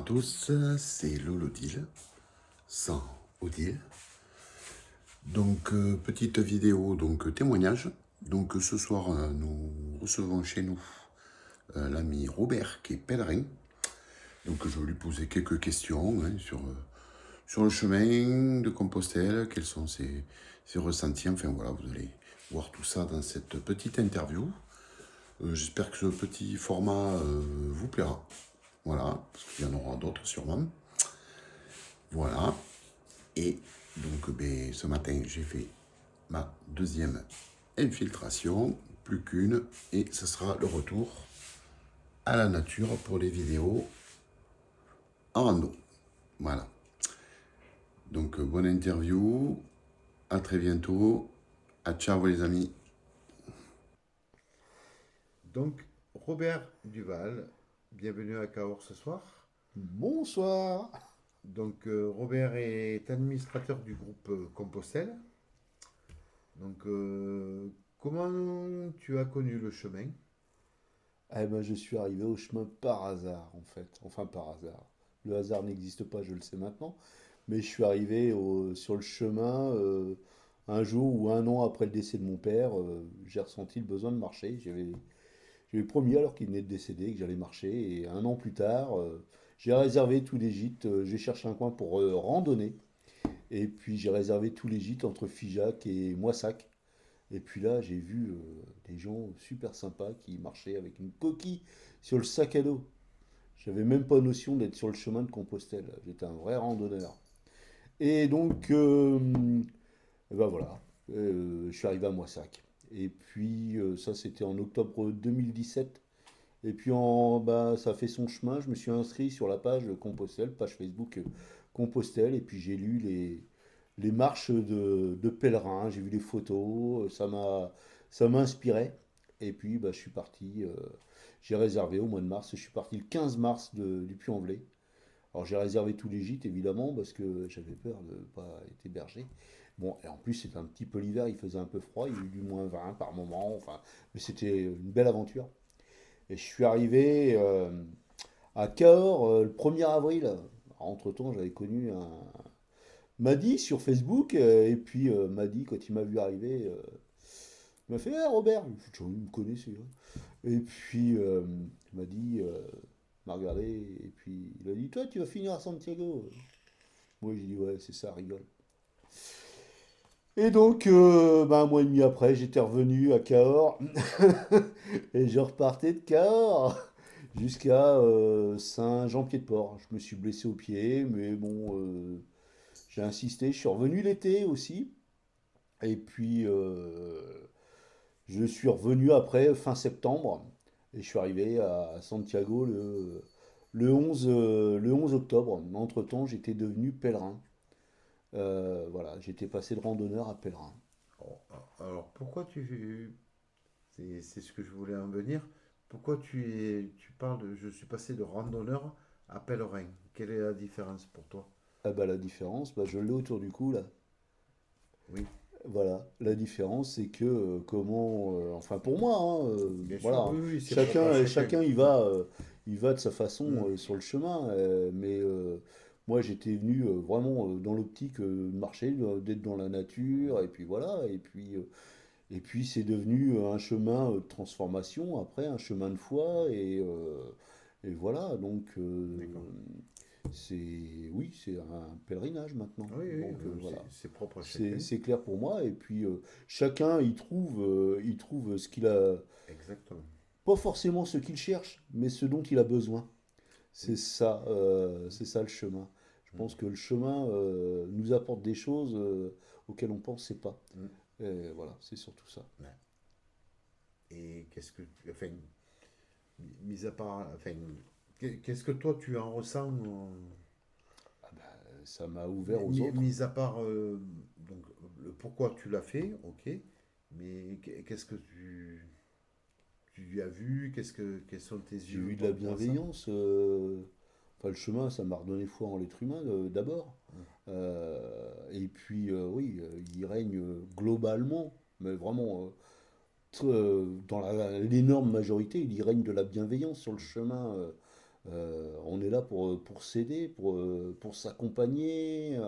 tous, c'est Lolodile, sans Odile. Donc, petite vidéo, donc témoignage. Donc, ce soir, nous recevons chez nous l'ami Robert qui est pèlerin. Donc, je vais lui poser quelques questions sur le chemin de Compostelle, quels sont ses ressentis. Enfin, voilà, vous allez voir tout ça dans cette petite interview. J'espère que ce petit format vous plaira. Voilà, parce qu'il y en aura d'autres sûrement. Voilà. Et donc, ce matin, j'ai fait ma deuxième infiltration, plus qu'une, et ce sera le retour à la nature pour les vidéos en rando. Voilà. Donc, bonne interview, à très bientôt, à ciao les amis. Donc, Robert Duval, bienvenue à Cahors ce soir. Bonsoir. Donc, Robert est administrateur du groupe Compostelle. Donc, comment tu as connu le chemin? Eh ben, je suis arrivé au chemin par hasard, en fait. Enfin, par hasard. Le hasard n'existe pas, je le sais maintenant. Mais je suis arrivé sur le chemin un jour ou un an après le décès de mon père. J'ai ressenti le besoin de marcher. J'avais promis alors qu'il venait de décéder que j'allais marcher. Et un an plus tard, j'ai réservé tout les gîtes. J'ai cherché un coin pour randonner. Et puis j'ai réservé tous les gîtes entre Figeac et Moissac. Et puis là, j'ai vu des gens super sympas qui marchaient avec une coquille sur le sac à dos. J'avais même pas notion d'être sur le chemin de Compostelle. J'étais un vrai randonneur. Et donc, ben voilà, je suis arrivé à Moissac. Et puis, ça, c'était en octobre 2017. Et puis, ça a fait son chemin. Je me suis inscrit sur la page Compostelle, page Facebook Compostelle. Et puis, j'ai lu les marches de pèlerins, j'ai vu les photos, ça m'a inspiré. Et puis bah, je suis parti, j'ai réservé au mois de mars, je suis parti le 15 mars du Puy-en-Velay. Alors j'ai réservé tous les gîtes évidemment parce que j'avais peur de ne pas être hébergé. Bon, et en plus c'était un petit peu l'hiver, il faisait un peu froid, il y a eu du -20 par moment, enfin, mais c'était une belle aventure. Et je suis arrivé à Cahors le 1er avril. Entre-temps, j'avais connu un, m'a dit sur Facebook, et puis m'a dit quand il m'a vu arriver, il m'a fait «Eh, Robert, il me connaissait, hein. Et puis il m'a dit, il m'a regardé, et puis il a dit toi tu vas finir à Santiago. Moi j'ai dit ouais c'est ça, rigole. Et donc un mois et demi après j'étais revenu à Cahors et je repartais de Cahors jusqu'à Saint-Jean-Pied-de-Port. Je me suis blessé au pied, mais bon, j'ai insisté, je suis revenu l'été aussi. Et puis, je suis revenu après, fin septembre, et je suis arrivé à Santiago le 11 octobre. Entre-temps, j'étais devenu pèlerin. Voilà, j'étais passé de randonneur à pèlerin. Oh, alors, pourquoi c'est ce que je voulais en venir, pourquoi tu parles de, je suis passé de randonneur à pèlerin. Quelle est la différence pour toi? Ah bah la différence, bah, je l'ai autour du cou là. Oui, Voilà, la différence c'est que enfin pour moi, hein, bien sûr, voilà, oui, hein, oui, c'est propre à chacun. chacun il va de sa façon Hmm. sur le chemin, mais moi j'étais venu vraiment dans l'optique de marcher, d'être dans la nature, et puis voilà, et puis c'est devenu un chemin de transformation, après un chemin de foi, et voilà, donc D'accord. oui, c'est un pèlerinage maintenant, Oui, oui, donc voilà. c'est propre à chacun. C'est clair pour moi. Et puis chacun il trouve ce qu'il a, Exactement. pas forcément ce qu'il cherche, mais ce dont il a besoin. Oui. C'est ça le chemin. Je Hmm. pense que le chemin nous apporte des choses auxquelles on ne pensait pas. Hmm. Et voilà, c'est surtout ça. Ouais. Et enfin, mis à part, enfin, qu'est-ce que toi tu en ressens, Ah bah, ça m'a ouvert aux autres. mis à part, donc, le pourquoi tu l'as fait, ok, mais qu'est-ce que tu as vu, quels sont tes J'ai yeux eu de par la rapport à ça? bienveillance. Enfin, le chemin, ça m'a redonné foi en l'être humain d'abord. Mm. Et puis, oui, il règne globalement, mais vraiment dans l'énorme majorité, il y règne de la bienveillance sur le chemin On est là pour s'aider, pour s'accompagner.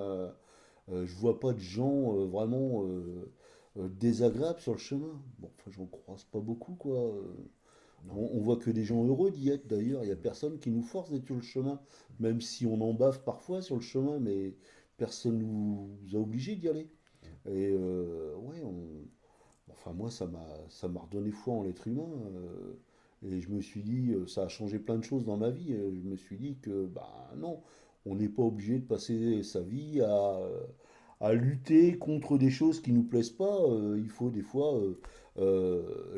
Je vois pas de gens vraiment désagréables sur le chemin. Bon, enfin, j'en croise pas beaucoup, quoi. Non. On voit que des gens heureux d'y être d'ailleurs. Il n'y a personne qui nous force d'être sur le chemin, même si on en bave parfois sur le chemin, mais personne nous a obligés d'y aller. Et ouais, enfin moi ça m'a redonné foi en l'être humain. Et je me suis dit, ça a changé plein de choses dans ma vie. Je me suis dit que bah non, on n'est pas obligé de passer sa vie à lutter contre des choses qui nous plaisent pas. Il faut des fois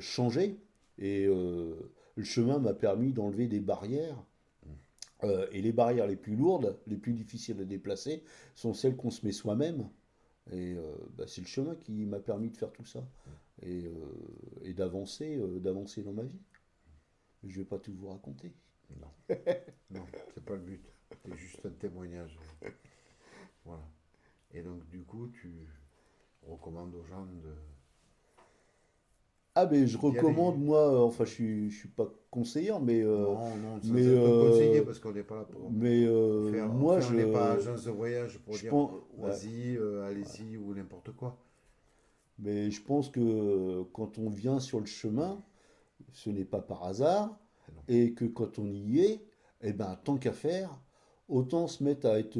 changer. Et le chemin m'a permis d'enlever des barrières. Et les barrières les plus lourdes, les plus difficiles à déplacer, sont celles qu'on se met soi-même. Et bah, c'est le chemin qui m'a permis de faire tout ça. Et d'avancer dans ma vie. Je vais pas tout vous raconter. Non, non, c'est pas le but. C'est juste un témoignage. Voilà. Et donc, du coup, tu recommandes aux gens Ah ben je d'y aller. recommande moi, enfin je suis pas conseillère, Non, non, mais sans être conseiller, parce qu'on n'est pas là moi on n'est pas agence de voyage pour je dire pense ouais, vas-y, ouais. allez-y ou n'importe quoi. Mais je pense que quand on vient sur le chemin, ce n'est pas par hasard, Ah non. et que quand on y est, eh ben tant qu'à faire, autant se mettre à être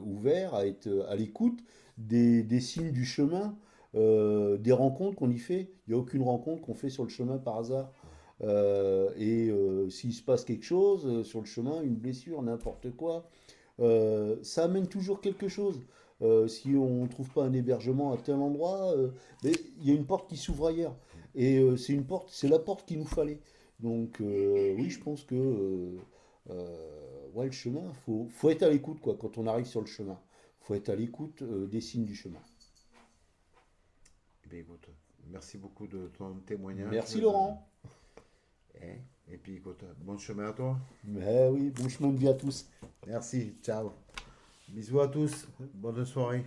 ouvert, à être à l'écoute des signes du chemin, des rencontres qu'on y fait. Il n'y a aucune rencontre qu'on fait sur le chemin par hasard. Et s'il se passe quelque chose sur le chemin, une blessure, n'importe quoi, ça amène toujours quelque chose. Si on ne trouve pas un hébergement à tel endroit, mais il y a une porte qui s'ouvre ailleurs. Et c'est la porte qu'il nous fallait. Donc oui, je pense que ouais, le chemin, faut être à l'écoute quoi, quand on arrive sur le chemin. Faut être à l'écoute des signes du chemin. Eh bien, écoute, merci beaucoup de ton témoignage. Merci Laurent. Et puis écoute, bon chemin à toi. Mais oui, bon chemin de vie à tous. Merci, ciao. Bisous à tous, bonne soirée.